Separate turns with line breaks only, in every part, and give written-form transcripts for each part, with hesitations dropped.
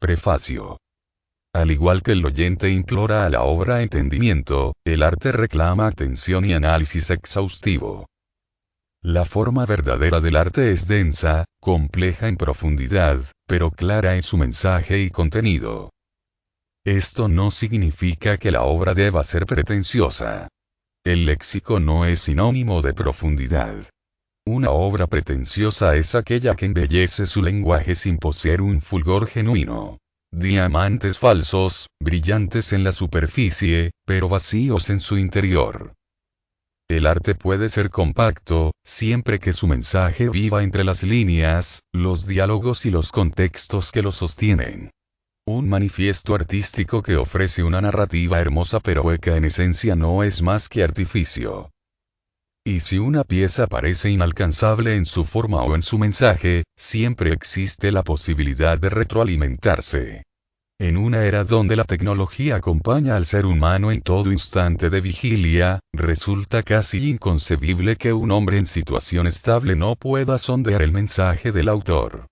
Prefacio. Al igual que el oyente implora a la obra entendimiento, el arte reclama atención y análisis exhaustivo. La forma verdadera del arte es densa, compleja en profundidad, pero clara en su mensaje y contenido. Esto no significa que la obra deba ser pretenciosa. El léxico no es sinónimo de profundidad. Una obra pretenciosa es aquella que embellece su lenguaje sin poseer un fulgor genuino. Diamantes falsos, brillantes en la superficie, pero vacíos en su interior. El arte puede ser compacto, siempre que su mensaje viva entre las líneas, los diálogos y los contextos que lo sostienen. Un manifiesto artístico que ofrece una narrativa hermosa pero hueca en esencia no es más que artificio. Y si una pieza parece inalcanzable en su forma o en su mensaje, siempre existe la posibilidad de retroalimentarse. En una era donde la tecnología acompaña al ser humano en todo instante de vigilia, resulta casi inconcebible que un hombre en situación estable no pueda sondear el mensaje del autor.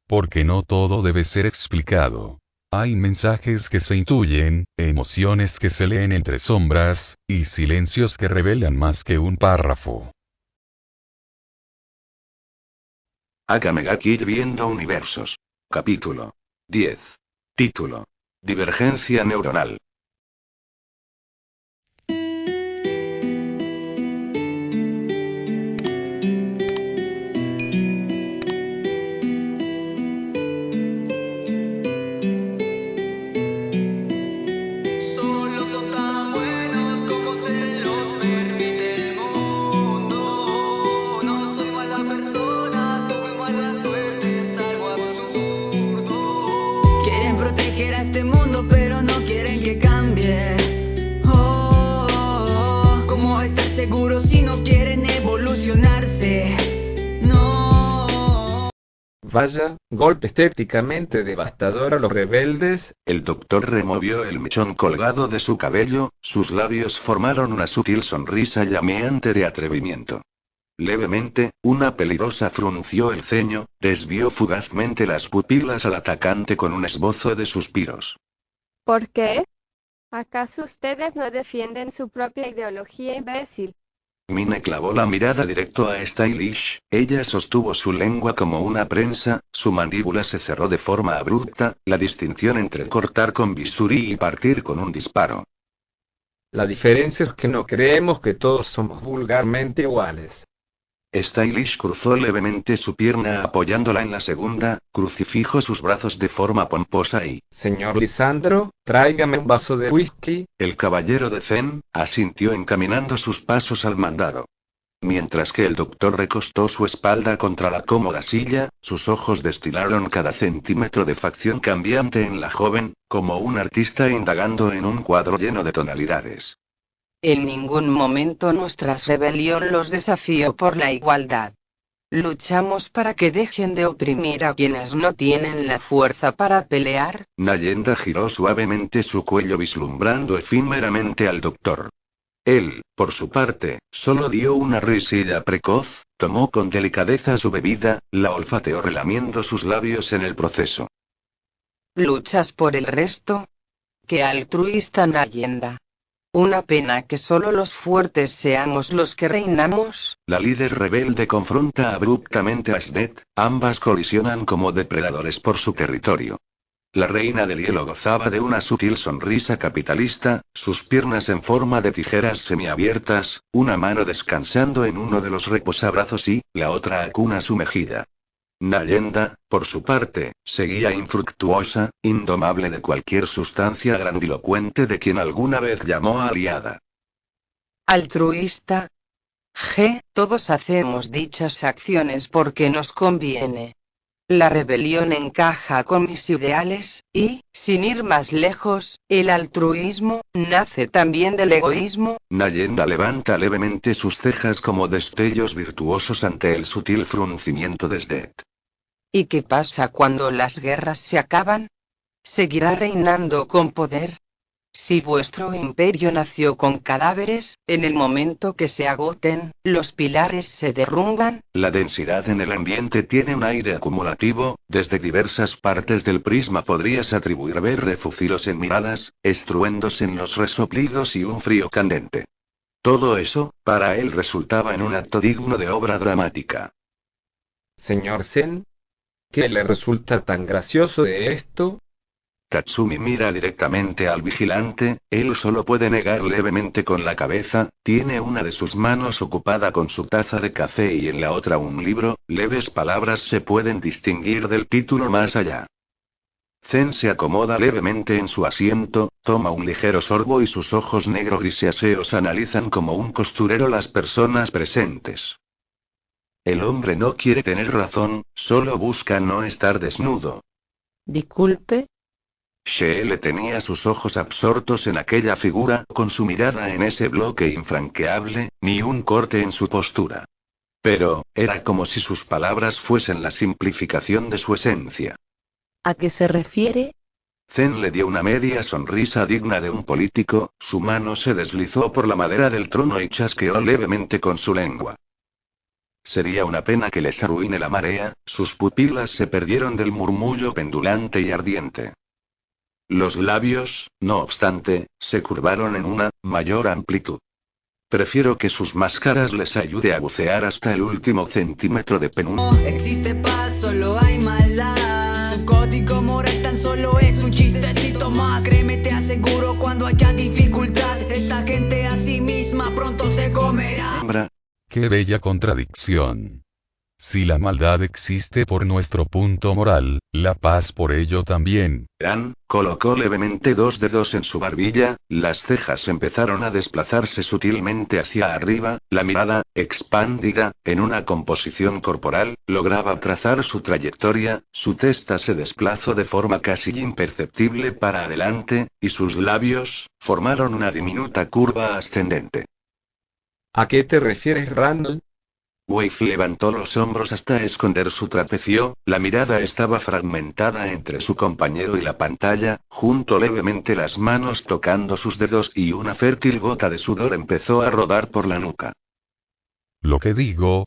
Porque no todo debe ser explicado. Hay mensajes que se intuyen, emociones que se leen entre sombras, y silencios que revelan más que un párrafo.
Akamegaki viendo universos. Capítulo 10. Título: Divergencia neuronal.
Solo son tan buenos como se los permite el mundo. No soy mala persona, tuve mala suerte, es algo absurdo. Quieren proteger a este mundo, pero no quieren que cambie. ¿Cómo estar seguros si no quieren evolucionarse? No.
Vaya, golpe estéticamente devastador a los rebeldes.
El doctor removió el mechón colgado de su cabello, sus labios formaron una sutil sonrisa llameante de atrevimiento. Levemente, una peligrosa frunció el ceño, desvió fugazmente las pupilas al atacante con un esbozo de suspiros.
¿Por qué? ¿Acaso ustedes no defienden su propia ideología, imbécil?
Mine clavó la mirada directo a Stylish, ella sostuvo su lengua como una prensa, su mandíbula se cerró de forma abrupta, la distinción entre cortar con bisturí y partir con un disparo.
La diferencia es que no creemos que todos somos vulgarmente iguales.
Stylish cruzó levemente su pierna apoyándola en la segunda, crucifijo sus brazos de forma pomposa y...
Señor Lisandro, tráigame un vaso de whisky.
El caballero de Zen, asintió encaminando sus pasos al mandado. Mientras que el doctor recostó su espalda contra la cómoda silla, sus ojos destilaron cada centímetro de facción cambiante en la joven, como un artista indagando en un cuadro lleno de tonalidades.
En ningún momento nuestra rebelión los desafió por la igualdad. Luchamos para que dejen de oprimir a quienes no tienen la fuerza para pelear.
Nayenda giró suavemente su cuello vislumbrando efímeramente al doctor. Él, por su parte, solo dio una risilla precoz, tomó con delicadeza su bebida, la olfateó relamiendo sus labios en el proceso.
¿Luchas por el resto? ¡Qué altruista, Nayenda! Una pena que solo los fuertes seamos los que reinamos.
La líder rebelde confronta abruptamente a Snet, ambas colisionan como depredadores por su territorio. La reina del hielo gozaba de una sutil sonrisa capitalista, sus piernas en forma de tijeras semiabiertas, una mano descansando en uno de los reposabrazos y, la otra acuna su mejilla. Nayenda, por su parte, seguía infructuosa, indomable de cualquier sustancia grandilocuente de quien alguna vez llamó aliada.
¿Altruista? Todos hacemos dichas acciones porque nos conviene. La rebelión encaja con mis ideales, y, sin ir más lejos, el altruismo nace también del egoísmo.
Nayenda levanta levemente sus cejas como destellos virtuosos ante el sutil fruncimiento de Snet.
¿Y qué pasa cuando las guerras se acaban? ¿Seguirá reinando con poder? Si vuestro imperio nació con cadáveres, en el momento que se agoten, los pilares se derrumban.
La densidad en el ambiente tiene un aire acumulativo, desde diversas partes del prisma podrías atribuir ver refugios en miradas, estruendos en los resoplidos y un frío candente. Todo eso, para él resultaba en un acto digno de obra dramática.
Señor Zen, ¿qué le resulta tan gracioso de esto?
Tatsumi mira directamente al vigilante, él solo puede negar levemente con la cabeza, tiene una de sus manos ocupada con su taza de café y en la otra un libro, leves palabras se pueden distinguir del título más allá. Zen se acomoda levemente en su asiento, toma un ligero sorbo y sus ojos negro grisáceos analizan como un costurero las personas presentes. El hombre no quiere tener razón, solo busca no estar desnudo.
Disculpe.
Sheele tenía sus ojos absortos en aquella figura, con su mirada en ese bloque infranqueable, ni un corte en su postura. Pero, era como si sus palabras fuesen la simplificación de su esencia.
¿A qué se refiere?
Zen le dio una media sonrisa digna de un político, su mano se deslizó por la madera del trono y chasqueó levemente con su lengua. Sería una pena que les arruine la marea, sus pupilas se perdieron del murmullo pendulante y ardiente. Los labios, no obstante, se curvaron en una mayor amplitud. Prefiero que sus máscaras les ayude a bucear hasta el último centímetro de penumbra.
No existe paz, solo hay maldad. Su código moral tan solo es un chistecito más. Créeme, te aseguro, cuando haya dificultad, esta gente a sí misma pronto se comerá.
¡Qué bella contradicción! Si la maldad existe por nuestro punto moral, la paz por ello también.
Ran colocó levemente dos dedos en su barbilla, las cejas empezaron a desplazarse sutilmente hacia arriba, la mirada, expandida, en una composición corporal, lograba trazar su trayectoria, su testa se desplazó de forma casi imperceptible para adelante, y sus labios, formaron una diminuta curva ascendente.
¿A qué te refieres, Randall?
Wave levantó los hombros hasta esconder su trapecio, la mirada estaba fragmentada entre su compañero y la pantalla, junto levemente las manos tocando sus dedos y una fértil gota de sudor empezó a rodar por la nuca.
Lo que digo,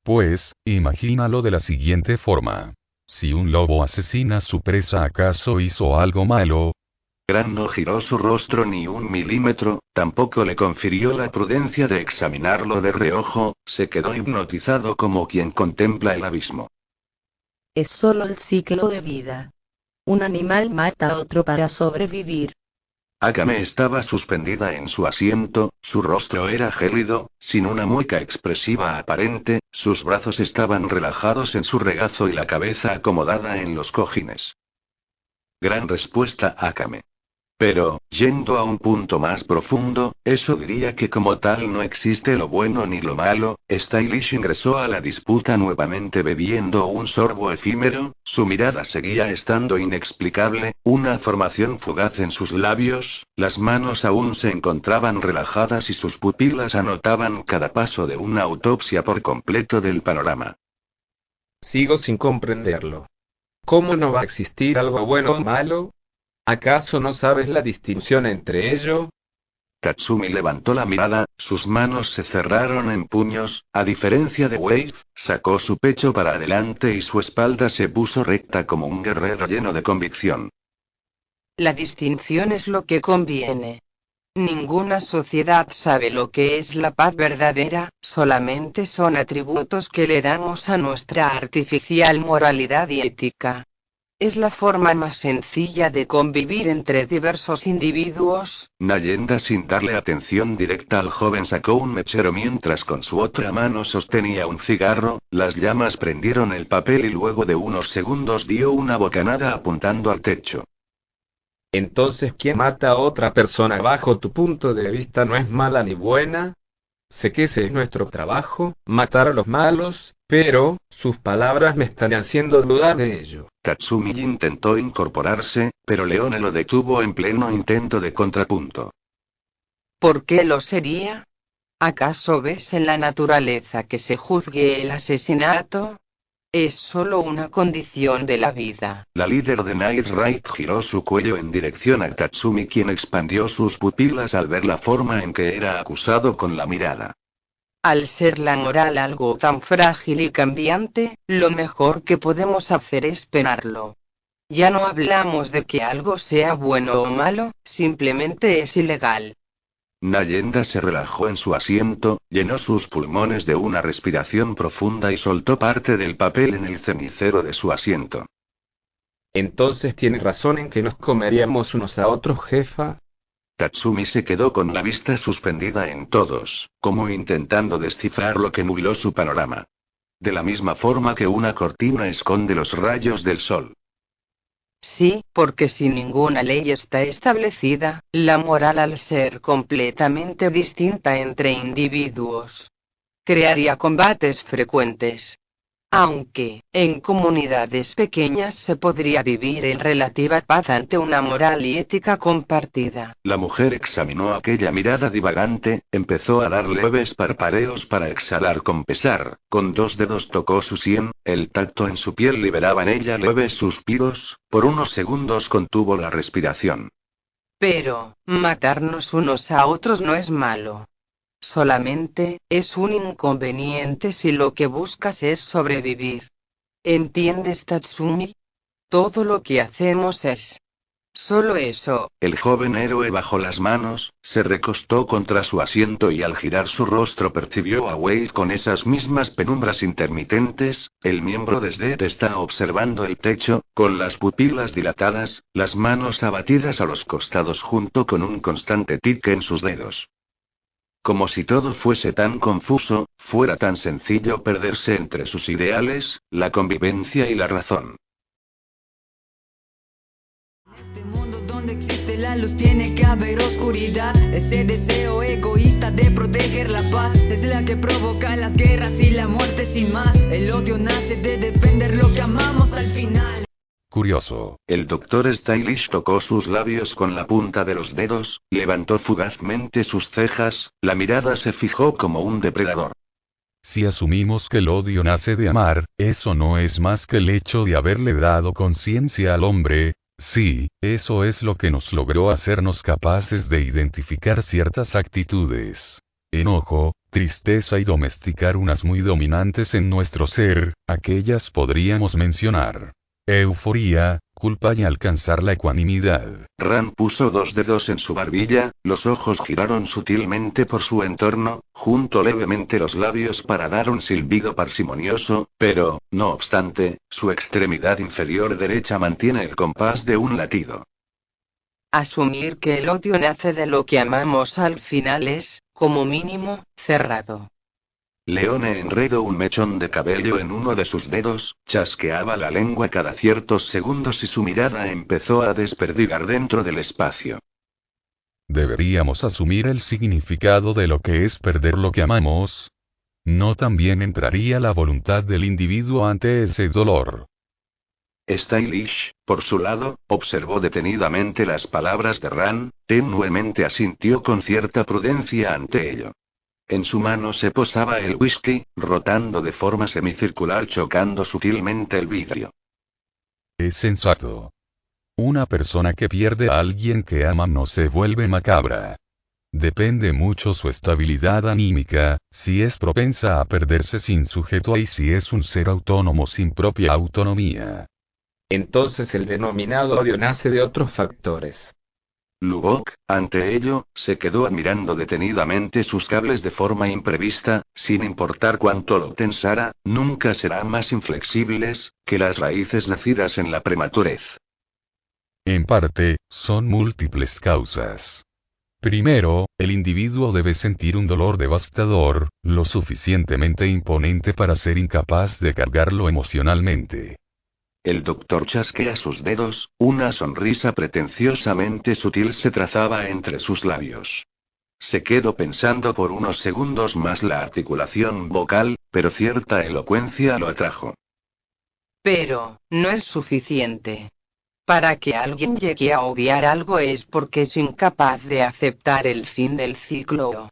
pues, imagínalo de la siguiente forma. Si un lobo asesina a su presa, ¿acaso hizo algo malo?
Gran no giró su rostro ni un milímetro, tampoco le confirió la prudencia de examinarlo de reojo, se quedó hipnotizado como quien contempla el abismo.
Es solo el ciclo de vida. Un animal mata a otro para sobrevivir.
Akame estaba suspendida en su asiento, su rostro era gélido, sin una mueca expresiva aparente, sus brazos estaban relajados en su regazo y la cabeza acomodada en los cojines. Gran respuesta, Akame. Pero, yendo a un punto más profundo, eso diría que como tal no existe lo bueno ni lo malo. Stylish ingresó a la disputa nuevamente bebiendo un sorbo efímero, su mirada seguía estando inexplicable, una formación fugaz en sus labios, las manos aún se encontraban relajadas y sus pupilas anotaban cada paso de una autopsia por completo del panorama.
Sigo sin comprenderlo. ¿Cómo no va a existir algo bueno o malo? ¿Acaso no sabes la distinción entre ello?
Tatsumi levantó la mirada, sus manos se cerraron en puños, a diferencia de Wave, sacó su pecho para adelante y su espalda se puso recta como un guerrero lleno de convicción.
La distinción es lo que conviene. Ninguna sociedad sabe lo que es la paz verdadera, solamente son atributos que le damos a nuestra artificial moralidad y ética. Es la forma más sencilla de convivir entre diversos individuos.
Nayenda, sin darle atención directa al joven, sacó un mechero mientras con su otra mano sostenía un cigarro, las llamas prendieron el papel y luego de unos segundos dio una bocanada apuntando al techo.
Entonces, ¿quién mata a otra persona bajo tu punto de vista no es mala ni buena? Sé que ese es nuestro trabajo, matar a los malos, pero, sus palabras me están haciendo dudar de ello.
Tatsumi intentó incorporarse, pero Leone lo detuvo en pleno intento de contrapunto.
¿Por qué lo sería? ¿Acaso ves en la naturaleza que se juzgue el asesinato? Es solo una condición de la vida.
La líder de Night Raid giró su cuello en dirección a Tatsumi, quien expandió sus pupilas al ver la forma en que era acusado con la mirada.
Al ser la moral algo tan frágil y cambiante, lo mejor que podemos hacer es penarlo. Ya no hablamos de que algo sea bueno o malo, simplemente es ilegal.
Nayenda se relajó en su asiento, llenó sus pulmones de una respiración profunda y soltó parte del papel en el cenicero de su asiento.
Entonces tiene razón en que nos comeríamos unos a otros, jefa.
Tatsumi se quedó con la vista suspendida en todos, como intentando descifrar lo que nubló su panorama. De la misma forma que una cortina esconde los rayos del sol.
Sí, porque si ninguna ley está establecida, la moral al ser completamente distinta entre individuos, crearía combates frecuentes. Aunque, en comunidades pequeñas se podría vivir en relativa paz ante una moral y ética compartida.
La mujer examinó aquella mirada divagante, empezó a dar leves parpadeos para exhalar con pesar, con 2 dedos tocó su sien, el tacto en su piel liberaba en ella leves suspiros, por unos segundos contuvo la respiración.
Pero, matarnos unos a otros no es malo. Solamente, es un inconveniente si lo que buscas es sobrevivir. ¿Entiendes, Tatsumi? Todo lo que hacemos es solo eso.
El joven héroe bajó las manos, se recostó contra su asiento y al girar su rostro percibió a Wade con esas mismas penumbras intermitentes. El miembro de SDED está observando el techo, con las pupilas dilatadas, las manos abatidas a los costados junto con un constante tic en sus dedos. Como si todo fuese tan confuso, fuera tan sencillo perderse entre sus ideales, la convivencia y la razón.
En este mundo donde existe la luz tiene que haber oscuridad. Ese deseo egoísta de proteger la paz es la que provoca las guerras y la muerte sin más. El odio nace de defender lo que amamos al final.
Curioso.
El Dr. Stylish tocó sus labios con la punta de los dedos, levantó fugazmente sus cejas, la mirada se fijó como un depredador.
Si asumimos que el odio nace de amar, eso no es más que el hecho de haberle dado conciencia al hombre. Sí, eso es lo que nos logró hacernos capaces de identificar ciertas actitudes. Enojo, tristeza y domesticar unas muy dominantes en nuestro ser, aquellas podríamos mencionar. Euforía, culpa y alcanzar la ecuanimidad.
Ran puso 2 dedos en su barbilla, los ojos giraron sutilmente por su entorno, juntó levemente los labios para dar un silbido parsimonioso, pero, no obstante, su extremidad inferior derecha mantiene el compás de un latido.
Asumir que el odio nace de lo que amamos al final es, como mínimo, cerrado.
Leone enredó un mechón de cabello en uno de sus dedos, chasqueaba la lengua cada ciertos segundos y su mirada empezó a desperdigar dentro del espacio.
¿Deberíamos asumir el significado de lo que es perder lo que amamos? ¿No también entraría la voluntad del individuo ante ese dolor?
Stylish, por su lado, observó detenidamente las palabras de Ran, tenuemente asintió con cierta prudencia ante ello. En su mano se posaba el whisky, rotando de forma semicircular chocando sutilmente el vidrio.
Es sensato. Una persona que pierde a alguien que ama no se vuelve macabra. Depende mucho su estabilidad anímica, si es propensa a perderse sin sujeto y si es un ser autónomo sin propia autonomía.
Entonces el denominado odio nace de otros factores.
Lubbock, ante ello, se quedó admirando detenidamente sus cables de forma imprevista, sin importar cuánto lo tensara, nunca serán más inflexibles que las raíces nacidas en la prematurez.
En parte, son múltiples causas. Primero, el individuo debe sentir un dolor devastador, lo suficientemente imponente para ser incapaz de cargarlo emocionalmente.
El doctor chasquea sus dedos, una sonrisa pretenciosamente sutil se trazaba entre sus labios. Se quedó pensando por unos segundos más la articulación vocal, pero cierta elocuencia lo atrajo.
Pero, no es suficiente. Para que alguien llegue a odiar algo es porque es incapaz de aceptar el fin del ciclo.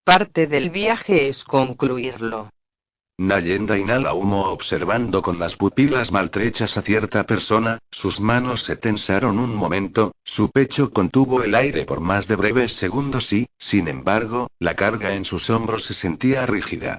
Parte del viaje es concluirlo.
Nayenda inhala humo observando con las pupilas maltrechas a cierta persona, sus manos se tensaron un momento, su pecho contuvo el aire por más de breves segundos y, sin embargo, la carga en sus hombros se sentía rígida.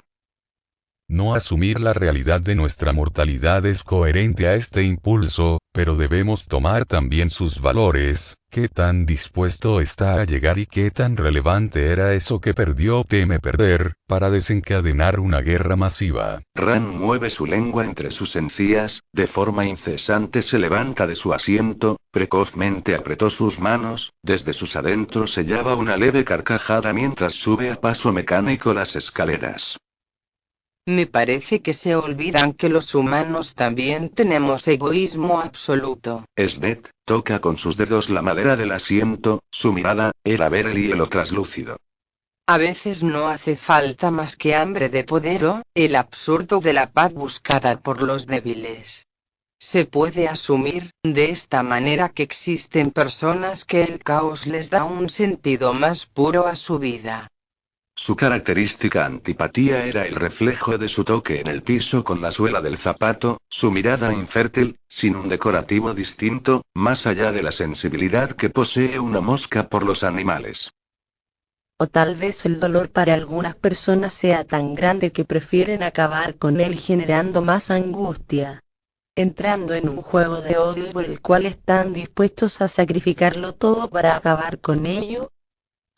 No asumir la realidad de nuestra mortalidad es coherente a este impulso, pero debemos tomar también sus valores, qué tan dispuesto está a llegar y qué tan relevante era eso que perdió o teme perder, para desencadenar una guerra masiva.
Ran mueve su lengua entre sus encías, de forma incesante se levanta de su asiento, precozmente apretó sus manos, desde sus adentros sellaba una leve carcajada mientras sube a paso mecánico las escaleras.
Me parece que se olvidan que los humanos también tenemos egoísmo absoluto.
Sdet toca con sus dedos la madera del asiento, su mirada era ver el hielo traslúcido.
A veces no hace falta más que hambre de poder o el absurdo de la paz buscada por los débiles. Se puede asumir, de esta manera, que existen personas que el caos les da un sentido más puro a su vida.
Su característica antipatía era el reflejo de su toque en el piso con la suela del zapato, su mirada infértil, sin un decorativo distinto, más allá de la sensibilidad que posee una mosca por los animales.
O tal vez el dolor para algunas personas sea tan grande que prefieren acabar con él generando más angustia, entrando en un juego de odio por el cual están dispuestos a sacrificarlo todo para acabar con ello.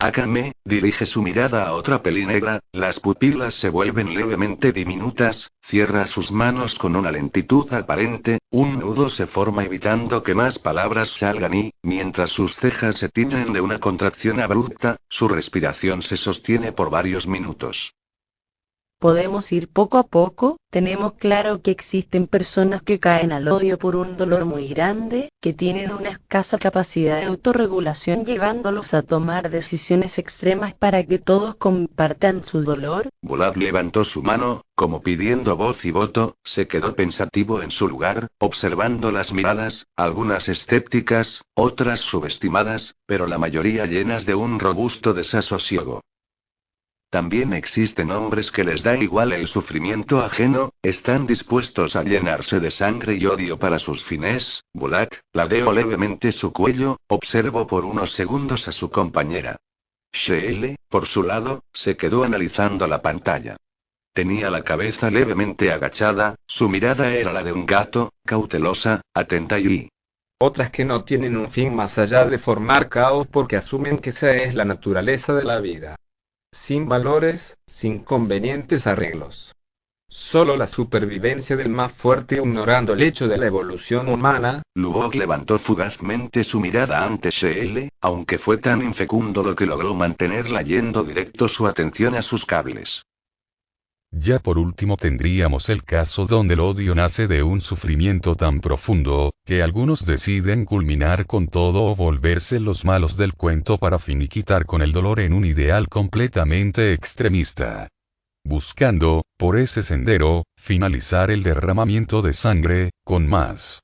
Akame dirige su mirada a otra peli negra, las pupilas se vuelven levemente diminutas, cierra sus manos con una lentitud aparente, un nudo se forma evitando que más palabras salgan y, mientras sus cejas se tiñen de una contracción abrupta, su respiración se sostiene por varios minutos.
Podemos ir poco a poco, tenemos claro que existen personas que caen al odio por un dolor muy grande, que tienen una escasa capacidad de autorregulación llevándolos a tomar decisiones extremas para que todos compartan su dolor.
Volad levantó su mano, como pidiendo voz y voto, se quedó pensativo en su lugar, observando las miradas, algunas escépticas, otras subestimadas, pero la mayoría llenas de un robusto desasosiego. También existen hombres que les da igual el sufrimiento ajeno, están dispuestos a llenarse de sangre y odio para sus fines. Bulat, ladeo levemente su cuello, observó por unos segundos a su compañera. Sheele, por su lado, se quedó analizando la pantalla. Tenía la cabeza levemente agachada, su mirada era la de un gato, cautelosa, atenta y...
Otras que no tienen un fin más allá de formar caos porque asumen que esa es la naturaleza de la vida. Sin valores, sin convenientes arreglos. Solo la supervivencia del más fuerte ignorando el hecho de la evolución humana.
Lubok levantó fugazmente su mirada ante Sheele, aunque fue tan infecundo lo que logró mantenerla yendo directo su atención a sus cables.
Ya por último tendríamos el caso donde el odio nace de un sufrimiento tan profundo, que algunos deciden culminar con todo o volverse los malos del cuento para finiquitar con el dolor en un ideal completamente extremista. Buscando, por ese sendero, finalizar el derramamiento de sangre, con más.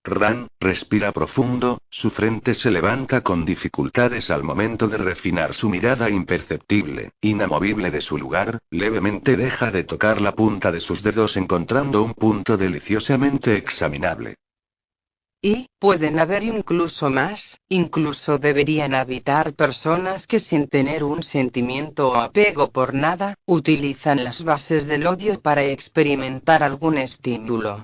Ran, respira profundo, su frente se levanta con dificultades al momento de refinar su mirada imperceptible, inamovible de su lugar, levemente deja de tocar la punta de sus dedos encontrando un punto deliciosamente examinable.
Y, pueden haber incluso más, incluso deberían habitar personas que sin tener un sentimiento o apego por nada, utilizan las bases del odio para experimentar algún estímulo.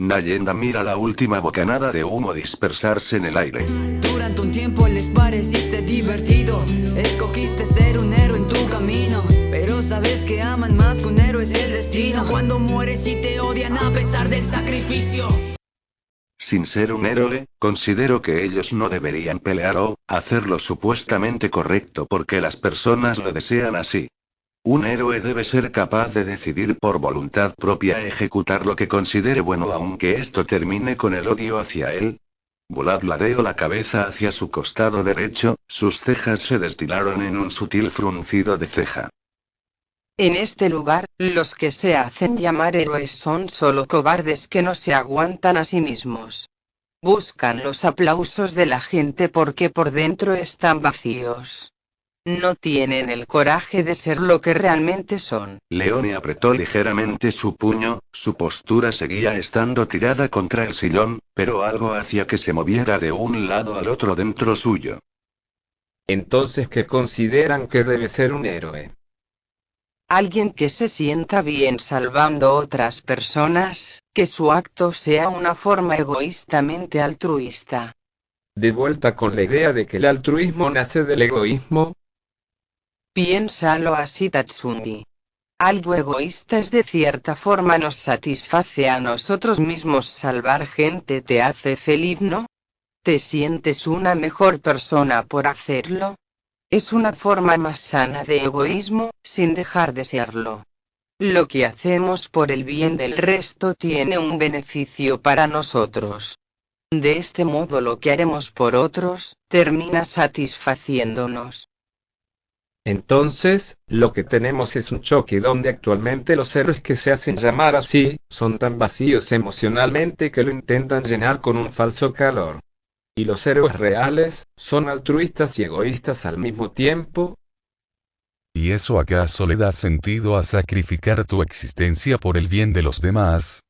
Nayenda mira la última bocanada de humo dispersarse en el aire.
Durante un tiempo les pareciste divertido, escogiste ser un héroe en tu camino, pero sabes que aman más que un héroe es el destino. Cuando mueres y te odian a pesar del sacrificio.
Sin ser un héroe, considero que ellos no deberían pelear o hacer lo supuestamente correcto porque las personas lo desean así. Un héroe debe ser capaz de decidir por voluntad propia ejecutar lo que considere bueno aunque esto termine con el odio hacia él. Volad ladeó la cabeza hacia su costado derecho, sus cejas se destilaron en un sutil fruncido de ceja.
En este lugar, los que se hacen llamar héroes son solo cobardes que no se aguantan a sí mismos. Buscan los aplausos de la gente porque por dentro están vacíos. No tienen el coraje de ser lo que realmente son.
Leone apretó ligeramente su puño, su postura seguía estando tirada contra el sillón, pero algo hacía que se moviera de un lado al otro dentro suyo.
Entonces, ¿qué consideran que debe ser un héroe?
Alguien que se sienta bien salvando otras personas, que su acto sea una forma egoístamente altruista.
De vuelta con la idea de que el altruismo nace del egoísmo.
Piénsalo así, Tatsundi. Algo egoísta es de cierta forma nos satisface a nosotros mismos. Salvar gente te hace feliz, ¿no? ¿Te sientes una mejor persona por hacerlo? Es una forma más sana de egoísmo, sin dejar de serlo. Lo que hacemos por el bien del resto tiene un beneficio para nosotros. De este modo lo que haremos por otros, termina satisfaciéndonos.
Entonces, lo que tenemos es un choque donde actualmente los héroes que se hacen llamar así, son tan vacíos emocionalmente que lo intentan llenar con un falso calor. Y los héroes reales, son altruistas y egoístas al mismo tiempo.
¿Y eso acaso le da sentido a sacrificar tu existencia por el bien de los demás?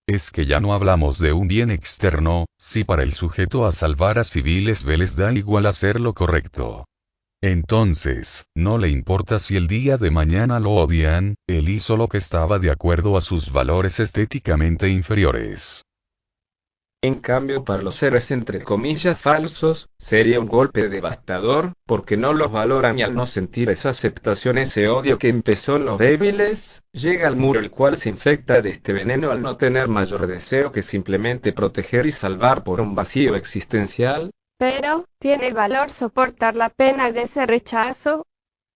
Es que ya no hablamos de un bien externo, si para el sujeto a salvar a civiles les da igual hacer lo correcto. Entonces, no le importa si el día de mañana lo odian, él hizo lo que estaba de acuerdo a sus valores estéticamente inferiores.
En cambio, para los héroes entre comillas falsos, sería un golpe devastador, porque no los valoran y al no sentir esa aceptación, ese odio que empezó en los débiles, llega al muro el cual se infecta de este veneno al no tener mayor deseo que simplemente proteger y salvar por un vacío existencial.
Pero, ¿tiene valor soportar la pena de ese rechazo?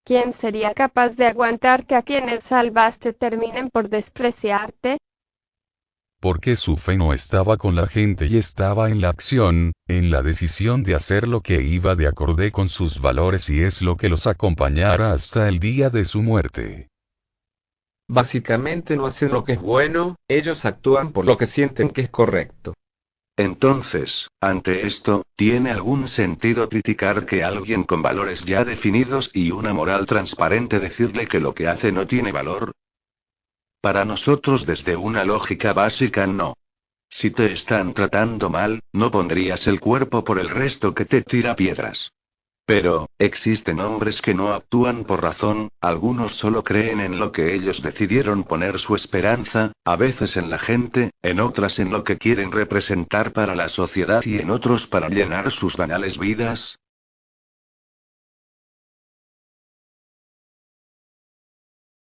¿Quién sería capaz de aguantar que a quienes salvaste terminen por despreciarte?
Porque su fe no estaba con la gente y estaba en la acción, en la decisión de hacer lo que iba de acorde con sus valores y es lo que los acompañará hasta el día de su muerte.
Básicamente no hacen lo que es bueno, ellos actúan por lo que sienten que es correcto.
Entonces, ante esto, ¿tiene algún sentido criticar que alguien con valores ya definidos y una moral transparente decirle que lo que hace no tiene valor? Para nosotros desde una lógica básica no. Si te están tratando mal, no pondrías el cuerpo por el resto que te tira piedras. Pero, existen hombres que no actúan por razón, algunos solo creen en lo que ellos decidieron poner su esperanza, a veces en la gente, en otras en lo que quieren representar para la sociedad y en otros para llenar sus banales vidas,